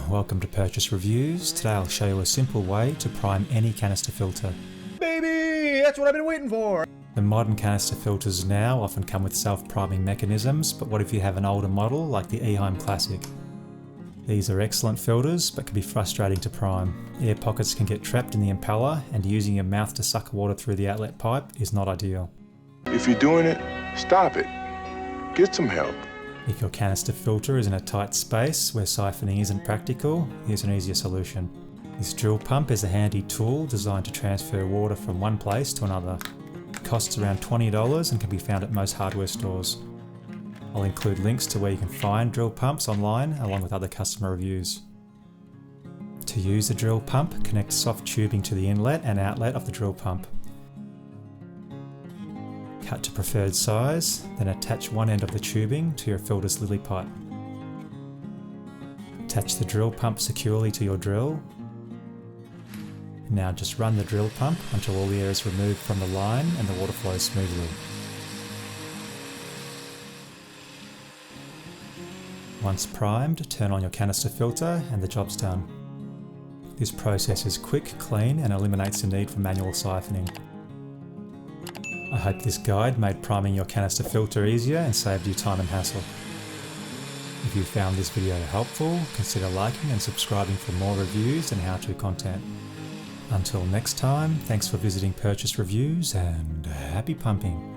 welcome to Purchase Reviews. Today I'll show you a simple way to prime any canister filter. Baby, that's what I've been waiting for! The modern canister filters now often come with self-priming mechanisms, but what if you have an older model like the Eheim Classic? These are excellent filters, but can be frustrating to prime. Air pockets can get trapped in the impeller, and using your mouth to suck water through the outlet pipe is not ideal. If you're doing it, stop it. Get some help. If your canister filter is in a tight space where siphoning isn't practical, here's an easier solution. This drill pump is a handy tool designed to transfer water from one place to another. It costs around $20 and can be found at most hardware stores. I'll include links to where you can find drill pumps online along with other customer reviews. To use the drill pump, connect soft tubing to the inlet and outlet of the drill pump. Cut to preferred size, then attach one end of the tubing to your filter's lily pipe. Attach the drill pump securely to your drill. Now just run the drill pump until all the air is removed from the line and the water flows smoothly. Once primed, turn on your canister filter and the job's done. This process is quick, clean and eliminates the need for manual siphoning. I hope this guide made priming your canister filter easier and saved you time and hassle. If you found this video helpful, consider liking and subscribing for more reviews and how-to content. Until next time, thanks for visiting Purchase Reviews and happy pumping!